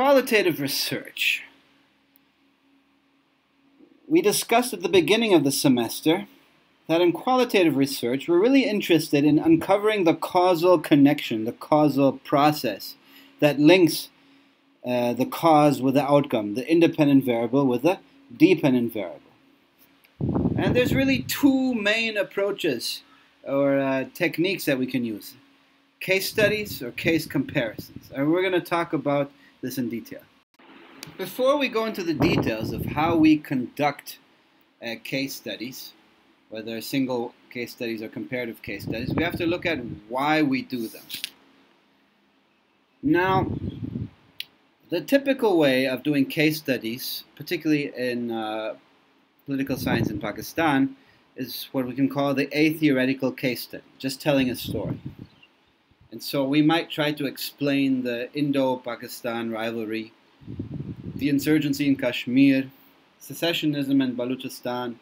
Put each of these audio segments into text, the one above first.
Qualitative research. We discussed at the beginning of the semester that in qualitative research we're really interested in uncovering the causal connection, the causal process that links the cause with the outcome, the independent variable with the dependent variable. And there's really two main approaches or techniques that we can use: case studies or case comparisons. And we're going to talk about this in detail. Before we go into the details of how we conduct case studies, whether single case studies or comparative case studies, we have to look at why we do them. Now, the typical way of doing case studies, particularly in political science in Pakistan, is what we can call the atheoretical case study, just telling a story. And so we might try to explain the Indo-Pakistan rivalry, the insurgency in Kashmir, secessionism in Balochistan,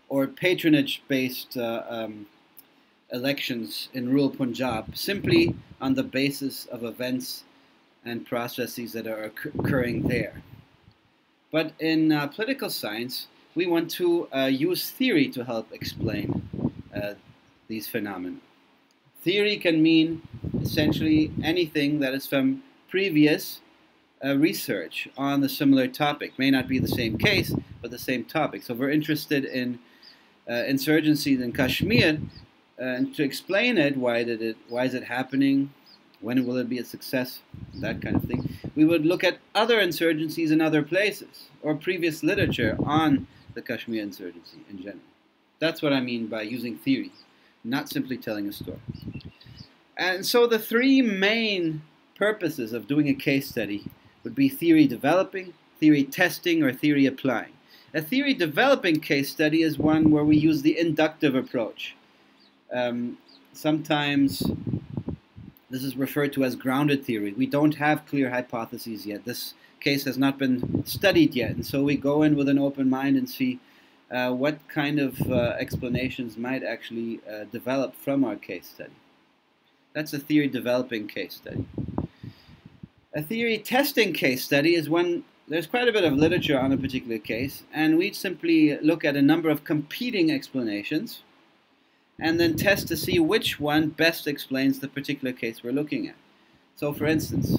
or patronage-based elections in rural Punjab, simply on the basis of events and processes that are occurring there. But in political science, we want to use theory to help explain these phenomena. Theory can mean essentially anything that is from previous research on a similar topic. May not be the same case, but the same topic. So if we're interested in insurgencies in Kashmir, and to explain it, why is it happening, when will it be a success, that kind of thing, we would look at other insurgencies in other places, or previous literature on the Kashmir insurgency in general. That's what I mean by using theory, not simply telling a story. And so the three main purposes of doing a case study would be theory developing, theory testing, or theory applying. A theory developing case study is one where we use the inductive approach. Sometimes this is referred to as grounded theory. We don't have clear hypotheses yet. This case has not been studied yet, and so we go in with an open mind and see what kind of explanations might actually develop from our case study. That's a theory developing case study. A theory testing case study is when there's quite a bit of literature on a particular case, and we simply look at a number of competing explanations and then test to see which one best explains the particular case we're looking at. So for instance,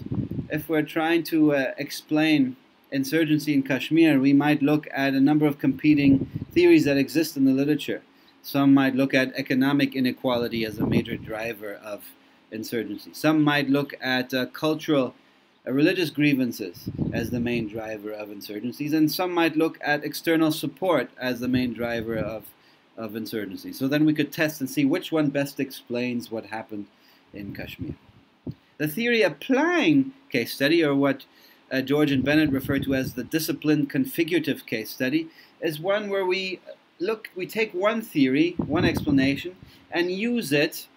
if we're trying to explain insurgency in Kashmir, we might look at a number of competing theories that exist in the literature. Some might look at economic inequality as a major driver of insurgency. Some might look at cultural, religious grievances as the main driver of insurgencies, and some might look at external support as the main driver of insurgency. So then we could test and see which one best explains what happened in Kashmir. The theory applying case study, or what George and Bennett refer to as the disciplined configurative case study, is one where we take one theory, one explanation, and use it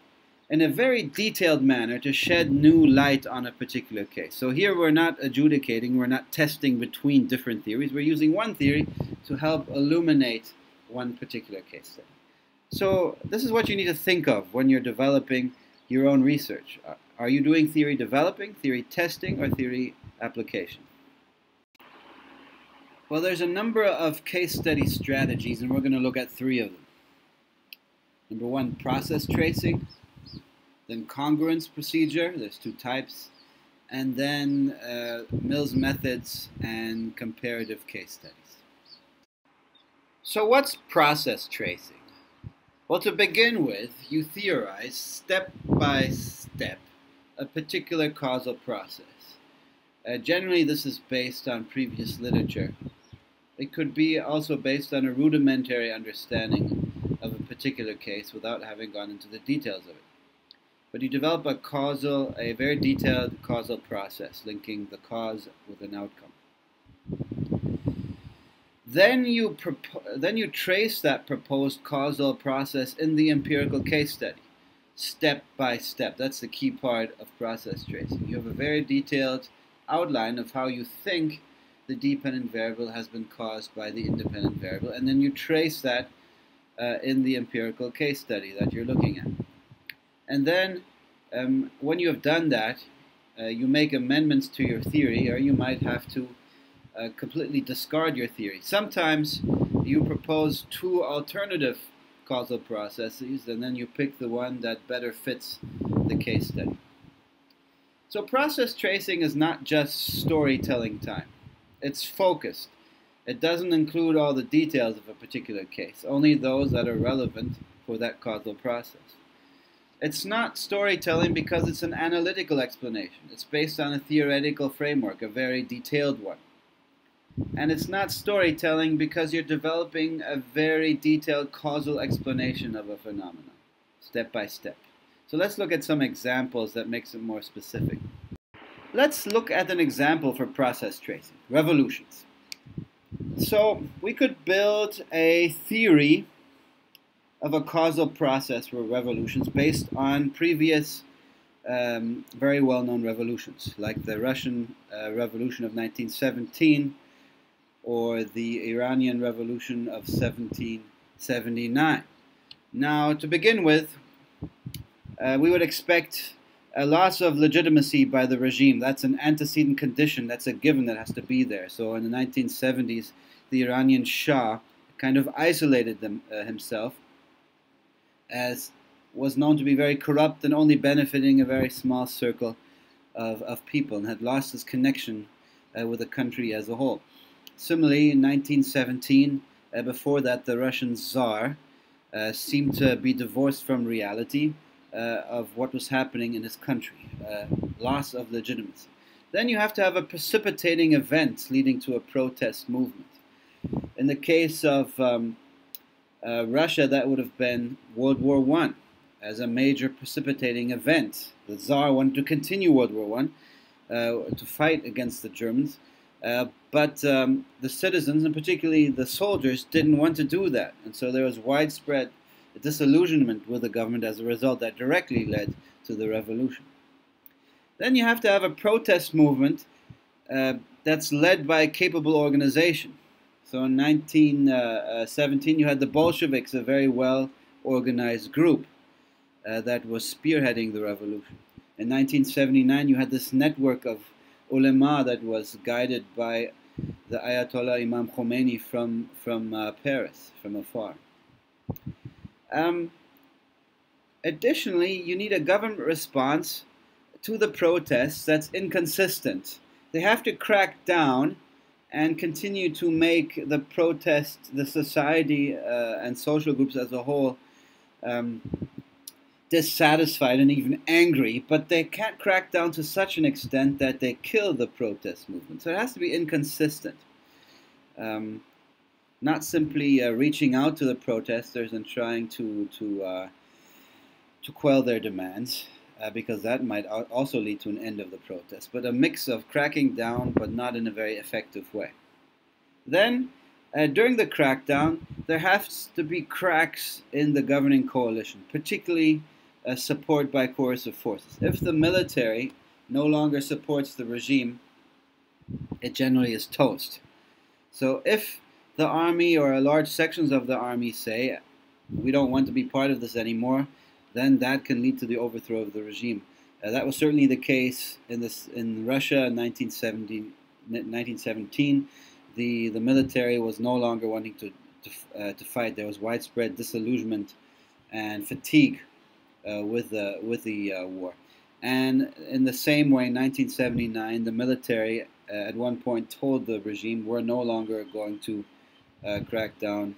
in a very detailed manner to shed new light on a particular case. So here we're not adjudicating, we're not testing between different theories, we're using one theory to help illuminate one particular case study. So this is what you need to think of when you're developing your own research. Are you doing theory developing, theory testing, or theory application? Well, there's a number of case study strategies, and we're going to look at three of them. Number one, process tracing. Then congruence procedure, there's two types. And then Mphil's methods and comparative case studies. So what's process tracing? Well, to begin with, you theorize step by step a particular causal process. Generally, this is based on previous literature. It could be also based on a rudimentary understanding of a particular case without having gone into the details of it. But you develop a very detailed causal process linking the cause with an outcome. Then you trace that proposed causal process in the empirical case study, step by step. That's the key part of process tracing. You have a very detailed outline of how you think the dependent variable has been caused by the independent variable, and then you trace that in the empirical case study that you're looking at. And then when you have done that, you make amendments to your theory, or you might have to completely discard your theory. Sometimes you propose two alternative causal processes, and then you pick the one that better fits the case study. So process tracing is not just storytelling time. It's focused. It doesn't include all the details of a particular case, only those that are relevant for that causal process. It's not storytelling because it's an analytical explanation. It's based on a theoretical framework, a very detailed one. And it's not storytelling because you're developing a very detailed causal explanation of a phenomenon, step by step. So let's look at some examples that makes it more specific. Let's look at an example for process tracing, revolutions. So we could build a theory of a causal process for revolutions based on previous very well-known revolutions, like the Russian Revolution of 1917 or the Iranian Revolution of 1779. Now, to begin with, we would expect a loss of legitimacy by the regime. That's an antecedent condition. That's a given that has to be there. So in the 1970s, the Iranian Shah kind of isolated himself, as was known to be very corrupt and only benefiting a very small circle of people, and had lost his connection with the country as a whole. Similarly, in 1917, before that, the Russian Tsar seemed to be divorced from reality of what was happening in his country, loss of legitimacy. Then you have to have a precipitating event leading to a protest movement. In the case of Russia, that would have been World War I as a major precipitating event. The Tsar wanted to continue World War I to fight against the Germans, but the citizens, and particularly the soldiers, didn't want to do that. And so there was widespread disillusionment with the government as a result that directly led to the revolution. Then you have to have a protest movement that's led by a capable organization. So in 1917, you had the Bolsheviks, a very well-organized group that was spearheading the revolution. In 1979, you had this network of ulema that was guided by the Ayatollah Imam Khomeini from Paris, from afar. Additionally, you need a government response to the protests that's inconsistent. They have to crack down and continue to make the protest, the society and social groups as a whole dissatisfied and even angry, but they can't crack down to such an extent that they kill the protest movement. So it has to be inconsistent. Not simply reaching out to the protesters and trying to quell their demands, because that might also lead to an end of the protest, but a mix of cracking down, but not in a very effective way. Then, during the crackdown, there has to be cracks in the governing coalition, particularly support by coercive forces. If the military no longer supports the regime, it generally is toast. So if the army or large sections of the army say, we don't want to be part of this anymore, then that can lead to the overthrow of the regime. That was certainly the case in Russia in 1917. The military was no longer wanting to fight. There was widespread disillusionment and fatigue with the war. And in the same way, in 1979, the military at one point told the regime, we're no longer going to crack down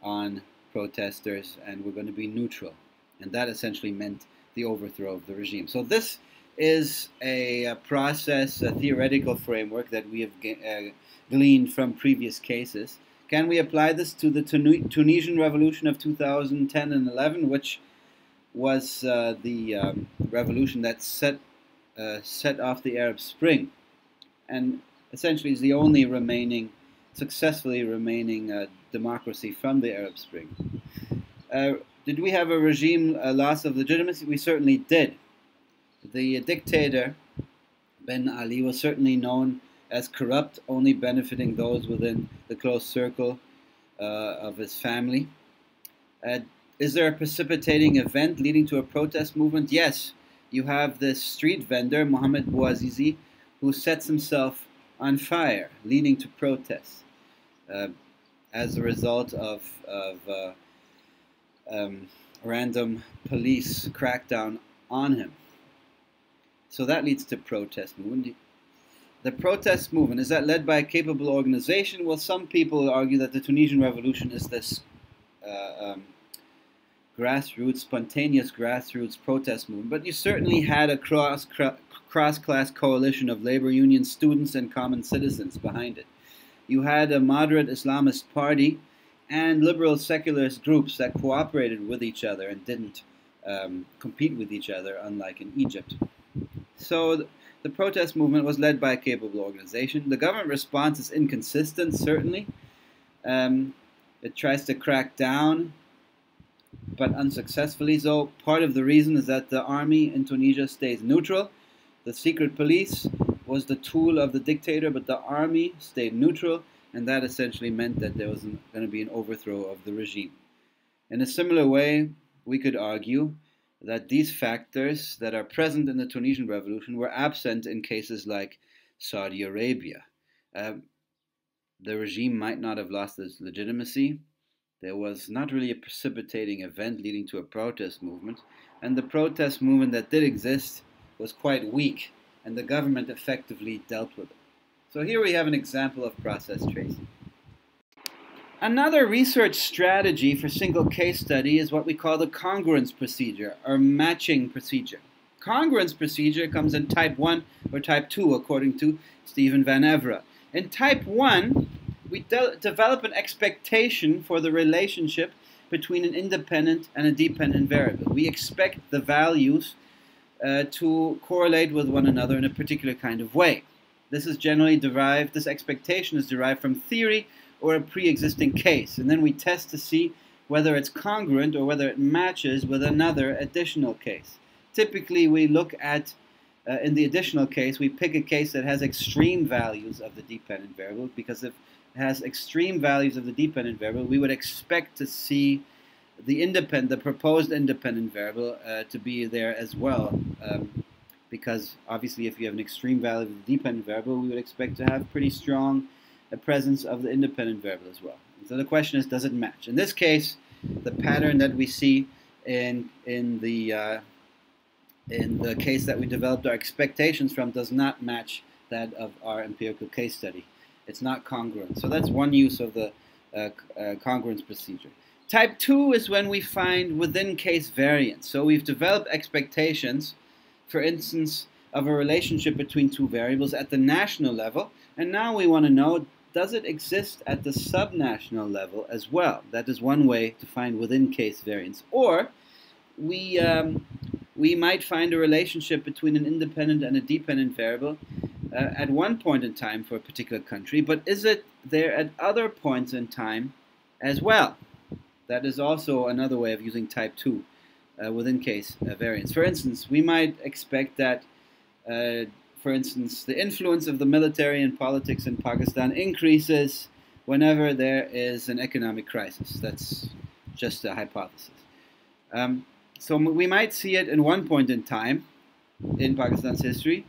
on protesters, and we're going to be neutral. And that essentially meant the overthrow of the regime. So this is a process, a theoretical framework that we have gleaned from previous cases. Can we apply this to the Tunisian revolution of 2010 and 11, which was the revolution that set off the Arab Spring, and essentially is the only successfully remaining democracy from the Arab Spring? Did we have a regime loss of legitimacy? We certainly did. The dictator, Ben Ali, was certainly known as corrupt, only benefiting those within the close circle of his family. Is there a precipitating event leading to a protest movement? Yes. you have this street vendor, Mohammed Bouazizi, who sets himself on fire, leading to protests uh, as a result of random police crackdown on him. So that leads to protest movement. The protest movement, is that led by a capable organization? Well, some people argue that the Tunisian Revolution is this grassroots, spontaneous grassroots protest movement. But you certainly had a cross-class coalition of labor unions, students, and common citizens behind it. You had a moderate Islamist party and liberal secularist groups that cooperated with each other and didn't compete with each other, unlike in Egypt. So the protest movement was led by a capable organization. The government response is inconsistent, certainly. It tries to crack down, but unsuccessfully so. Part of the reason is that the army in Tunisia stays neutral. The secret police was the tool of the dictator, but the army stayed neutral, and that essentially meant that there was going to be an overthrow of the regime. In a similar way, we could argue that these factors that are present in the Tunisian revolution were absent in cases like Saudi Arabia. The regime might not have lost its legitimacy. There was not really a precipitating event leading to a protest movement, and the protest movement that did exist was quite weak, and the government effectively dealt with it. So here we have an example of process tracing. Another research strategy for single case study is what we call the congruence procedure, or matching procedure. Congruence procedure comes in type 1 or type 2, according to Stephen Van Evera. In type 1, we develop an expectation for the relationship between an independent and a dependent variable. We expect the values to correlate with one another in a particular kind of way. This expectation is derived from theory or a pre-existing case, and then we test to see whether it's congruent or whether it matches with another additional case. Typically, we look at, in the additional case, we pick a case that has extreme values of the dependent variable, because if it has extreme values of the dependent variable, we would expect to see the proposed independent variable to be there as well, because obviously if you have an extreme value of the dependent variable, we would expect to have pretty strong presence of the independent variable as well. So the question is, does it match? In this case, the pattern that we see in the case that we developed our expectations from does not match that of our empirical case study. It's not congruent. So that's one use of the congruence procedure. Type 2 is when we find within case variance. So we've developed expectations, for instance, of a relationship between two variables at the national level, and now we want to know, does it exist at the subnational level as well? That is one way to find within case variance. Or we might find a relationship between an independent and a dependent variable at one point in time for a particular country, but is it there at other points in time as well? That is also another way of using type 2 within case variance. For instance, we might expect that for instance, the influence of the military and politics in Pakistan increases whenever there is an economic crisis. That's just a hypothesis. So we might see it in one point in time in Pakistan's history,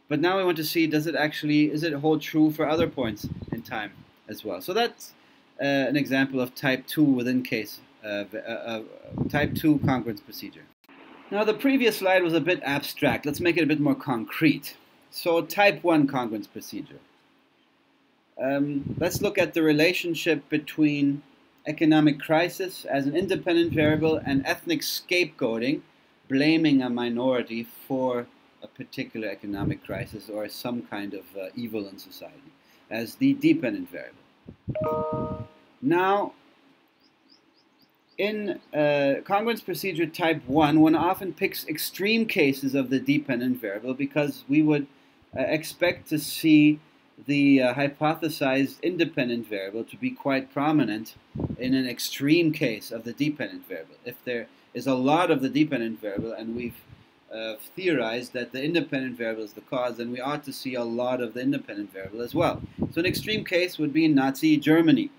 but now we want to see, is it hold true for other points in time as well? So that's an example of type 2 within case, type 2 congruence procedure. Now the previous slide was a bit abstract. Let's make it a bit more concrete. So type 1 congruence procedure. Let's look at the relationship between economic crisis as an independent variable and ethnic scapegoating, blaming a minority for a particular economic crisis or some kind of evil in society as the dependent variable. Now, in congruence procedure type 1, one often picks extreme cases of the dependent variable because we would expect to see the hypothesized independent variable to be quite prominent in an extreme case of the dependent variable. If there is a lot of the dependent variable and we've theorized that the independent variable is the cause, then we ought to see a lot of the independent variable as well. So an extreme case would be in Nazi Germany.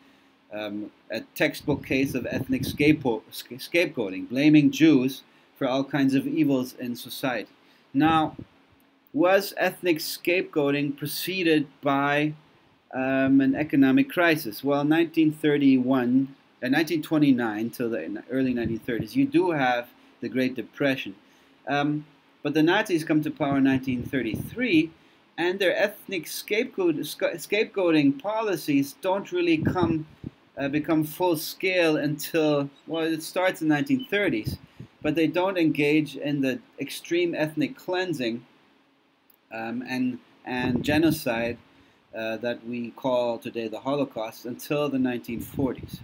A textbook case of ethnic scapegoating, blaming Jews for all kinds of evils in society. Now, was ethnic scapegoating preceded by an economic crisis? Well, 1929 till the early 1930s, you do have the Great Depression. But the Nazis come to power in 1933, and their ethnic scapegoating policies don't really become full scale until, well, it starts in the 1930s, but they don't engage in the extreme ethnic cleansing and genocide that we call today the Holocaust until the 1940s.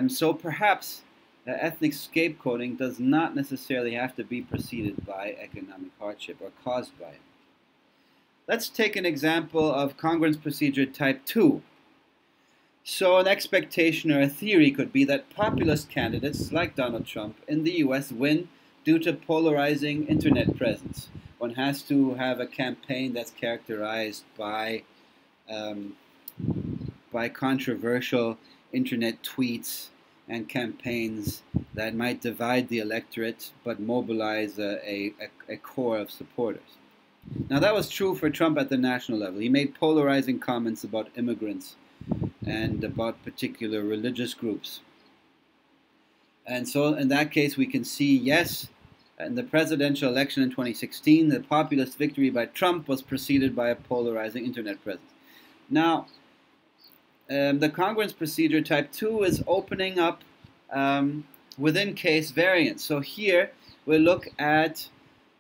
So perhaps ethnic scapegoating does not necessarily have to be preceded by economic hardship or caused by it. Let's take an example of congruence procedure type 2. So an expectation or a theory could be that populist candidates like Donald Trump in the US win due to polarizing internet presence. One has to have a campaign that's characterized by controversial internet tweets and campaigns that might divide the electorate but mobilize a core of supporters. Now, that was true for Trump at the national level. He made polarizing comments about immigrants and about particular religious groups. And so in that case, we can see, yes, in the presidential election in 2016, the populist victory by Trump was preceded by a polarizing internet presence. Now, the congruence procedure type 2 is opening up within case variance. So here we'll look at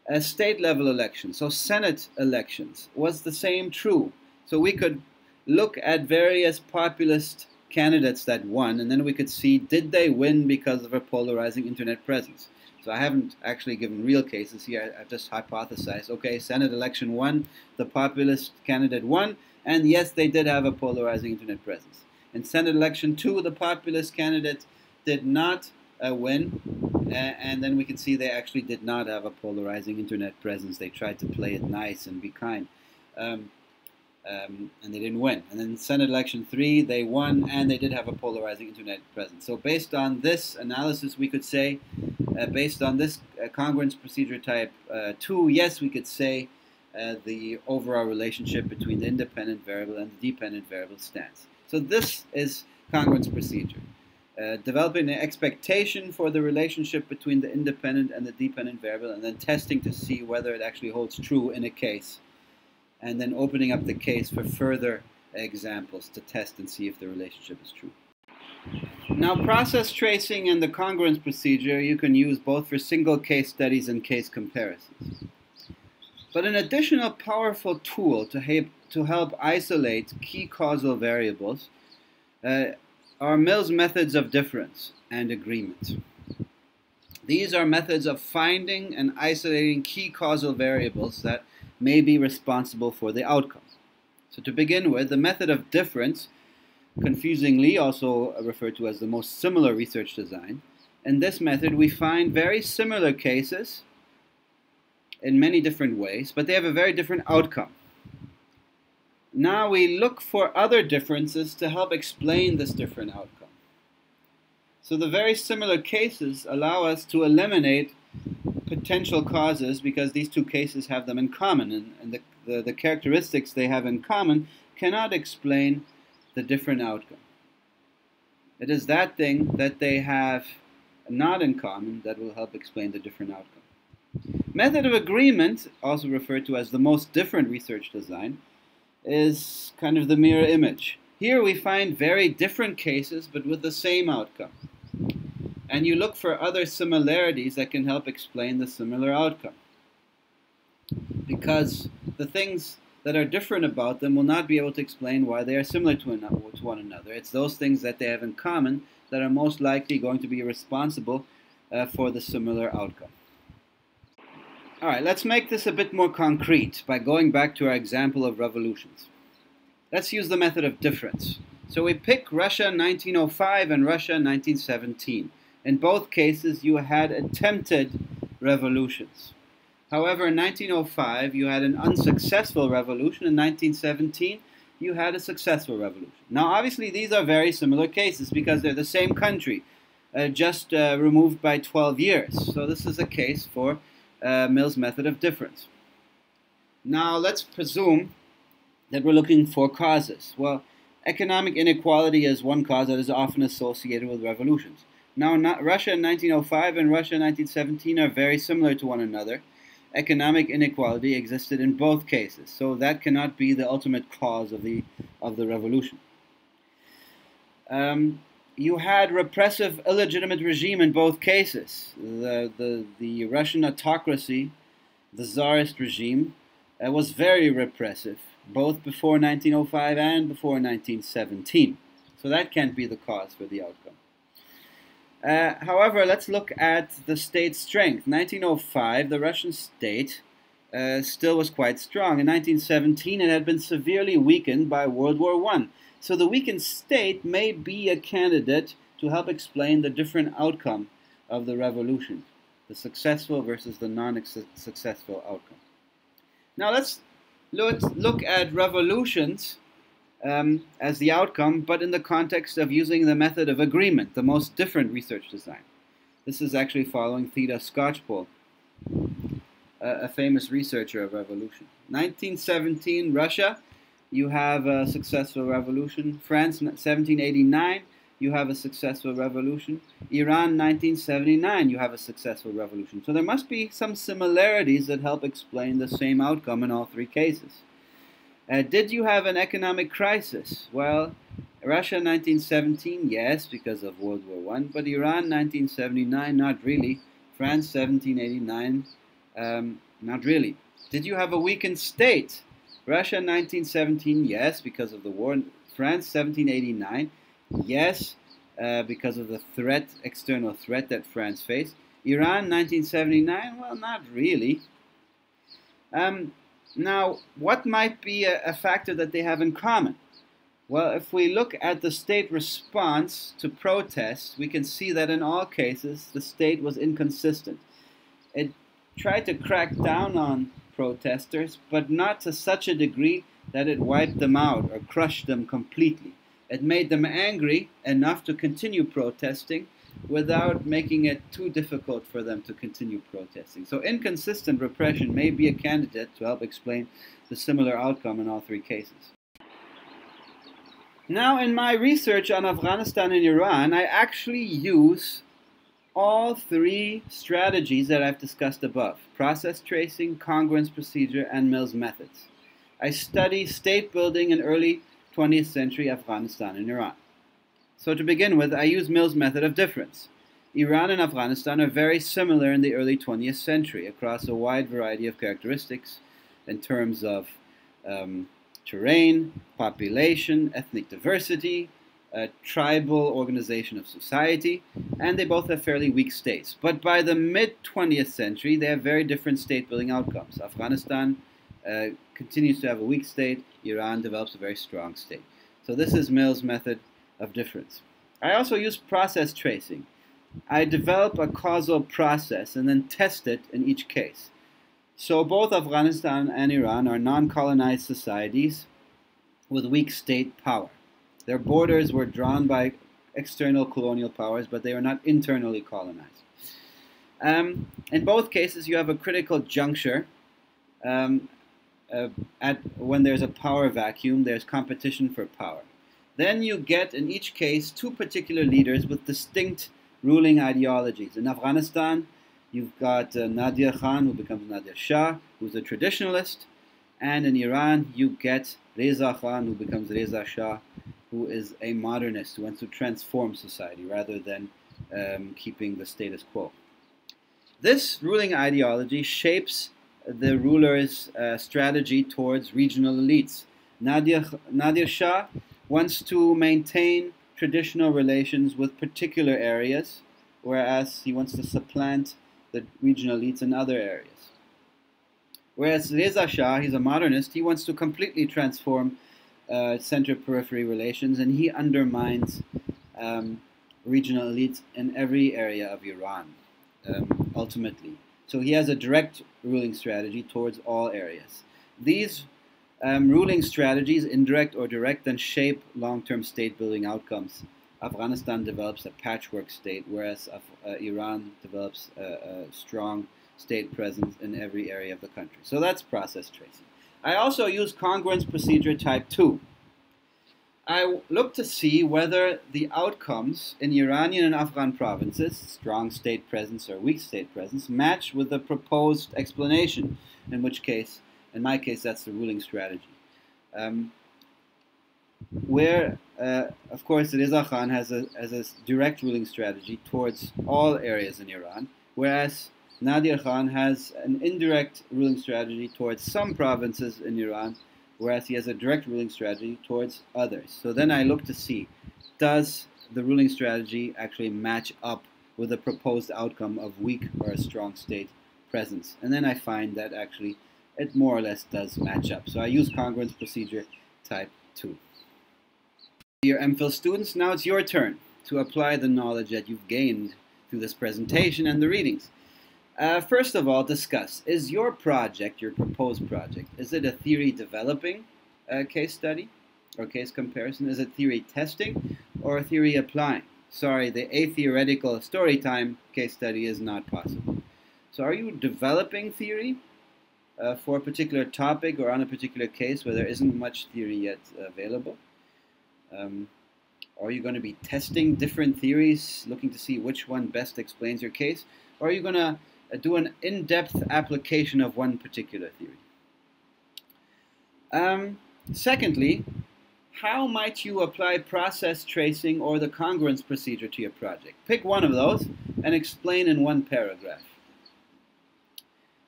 a state level election. So Senate elections. Was the same true? So we could look at various populist candidates that won, and then we could see, did they win because of a polarizing internet presence? So I haven't actually given real cases here. I've just hypothesized, okay, Senate election 1, the populist candidate won, and yes, they did have a polarizing internet presence. In Senate election 2, the populist candidate did not win, and then we can see they actually did not have a polarizing internet presence. They tried to play it nice and be kind, and they didn't win. And then Senate election 3, they won, and they did have a polarizing internet presence. So based on this analysis, we could say, based on this congruence procedure type 2, yes, we could say the overall relationship between the independent variable and the dependent variable stands. So this is congruence procedure. Developing an expectation for the relationship between the independent and the dependent variable, and then testing to see whether it actually holds true in a case, and then opening up the case for further examples to test and see if the relationship is true. Now, process tracing and the congruence procedure you can use both for single case studies and case comparisons. But an additional powerful tool to help isolate key causal variables are Mphil's methods of difference and agreement. These are methods of finding and isolating key causal variables that may be responsible for the outcome. So to begin with, the method of difference, confusingly also referred to as the most similar research design. In this method, we find very similar cases in many different ways, but they have a very different outcome. Now we look for other differences to help explain this different outcome. So the very similar cases allow us to eliminate potential causes because these two cases have them in common, and the characteristics they have in common cannot explain the different outcome. It is that thing that they have not in common that will help explain the different outcome. Method of agreement, also referred to as the most different research design, is kind of the mirror image. Here we find very different cases but with the same outcome. And you look for other similarities that can help explain the similar outcome. Because the things that are different about them will not be able to explain why they are similar to one another. It's those things that they have in common that are most likely going to be responsible for the similar outcome. All right, let's make this a bit more concrete by going back to our example of revolutions. Let's use the method of difference. So we pick Russia 1905 and Russia 1917. In both cases, you had attempted revolutions. However, in 1905, you had an unsuccessful revolution. In 1917, you had a successful revolution. Now, obviously, these are very similar cases because they're the same country, just removed by 12 years. So this is a case for Mphil's method of difference. Now let's presume that we're looking for causes. Well, economic inequality is one cause that is often associated with revolutions. Now, Russia in 1905 and Russia in 1917 are very similar to one another. Economic inequality existed in both cases, so that cannot be the ultimate cause of the revolution. You had repressive, illegitimate regime in both cases. The Russian autocracy, the Tsarist regime, was very repressive, both before 1905 and before 1917. So that can't be the cause for the outcome. However, let's look at the state's strength. 1905, the Russian state still was quite strong. In 1917, it had been severely weakened by World War I. So the weakened state may be a candidate to help explain the different outcome of the revolution, the successful versus the non-successful outcome. Now let's look at revolutions as the outcome, but in the context of using the method of agreement, the most different research design. This is actually following Theda Skocpol, a famous researcher of revolution. 1917, Russia, you have a successful revolution. France, 1789, you have a successful revolution. Iran, 1979, you have a successful revolution. So there must be some similarities that help explain the same outcome in all three cases. Did you have an economic crisis? Well, Russia 1917, yes, because of World War I, but Iran 1979, not really. France 1789, not really. Did you have a weakened state? Russia 1917, yes, because of the war. France 1789, yes, because of the threat, external threat that France faced. Iran 1979, well, not really. Now, what might be a factor that they have in common? Well, if we look at the state response to protests, we can see that in all cases, the state was inconsistent. It tried to crack down on protesters, but not to such a degree that it wiped them out or crushed them completely. It made them angry enough to continue protesting without making it too difficult for them to continue protesting. So inconsistent repression may be a candidate to help explain the similar outcome in all three cases. Now, in my research on Afghanistan and Iran, I actually use all three strategies that I've discussed above: process tracing, congruence procedure, and Mphil's methods. I study state building in early 20th century Afghanistan and Iran. So to begin with, I use Mphil's method of difference. Iran and Afghanistan are very similar in the early 20th century across a wide variety of characteristics in terms of terrain, population, ethnic diversity, tribal organization of society, and they both have fairly weak states. But by the mid-20th century, they have very different state-building outcomes. Afghanistan continues to have a weak state. Iran develops a very strong state. So this is Mphil's method of difference. I also use process tracing. I develop a causal process and then test it in each case. So both Afghanistan and Iran are non-colonized societies with weak state power. Their borders were drawn by external colonial powers, but they are not internally colonized. In both cases, you have a critical juncture. When there's a power vacuum, there's competition for power. Then you get, in each case, two particular leaders with distinct ruling ideologies. In Afghanistan, you've got Nadir Khan, who becomes Nadir Shah, who's a traditionalist. And in Iran, you get Reza Khan, who becomes Reza Shah, who is a modernist, who wants to transform society rather than keeping the status quo. This ruling ideology shapes the ruler's strategy towards regional elites. Nadir Shah wants to maintain traditional relations with particular areas, whereas he wants to supplant the regional elites in other areas. Whereas Reza Shah, he's a modernist, he wants to completely transform center-periphery relations, and he undermines regional elites in every area of Iran, ultimately. So he has a direct ruling strategy towards all areas. These ruling strategies, indirect or direct, then shape long-term state-building outcomes. Afghanistan develops a patchwork state, whereas Iran develops a strong state presence in every area of the country. So that's process tracing. I also use congruence procedure type 2. I look to see whether the outcomes in Iranian and Afghan provinces, strong state presence or weak state presence, match with the proposed explanation, in which case, in my case, that's the ruling strategy. Of course, Reza Khan has a direct ruling strategy towards all areas in Iran, whereas Nadir Khan has an indirect ruling strategy towards some provinces in Iran, whereas he has a direct ruling strategy towards others. So then I look to see, does the ruling strategy actually match up with the proposed outcome of weak or a strong state presence? And then I find that actually it more or less does match up. So I use congruence procedure type 2. Dear Mphil students, now it's your turn to apply the knowledge that you've gained through this presentation and the readings. First of all, discuss, is your project, your proposed project, is it a theory developing case study or case comparison? Is it theory testing or theory applying? Sorry, the atheoretical story time case study is not possible. So are you developing theory for a particular topic or on a particular case where there isn't much theory yet available? Are you going to be testing different theories, looking to see which one best explains your case? Or are you going to do an in-depth application of one particular theory? Secondly, how might you apply process tracing or the congruence procedure to your project? Pick one of those and explain in one paragraph.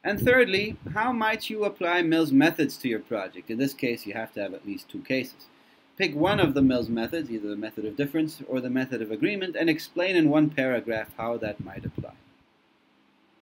And thirdly, how might you apply Mphil's methods to your project? In this case, you have to have at least 2 cases. Pick one of the Mphil's methods, either the method of difference or the method of agreement, and explain in one paragraph how that might apply.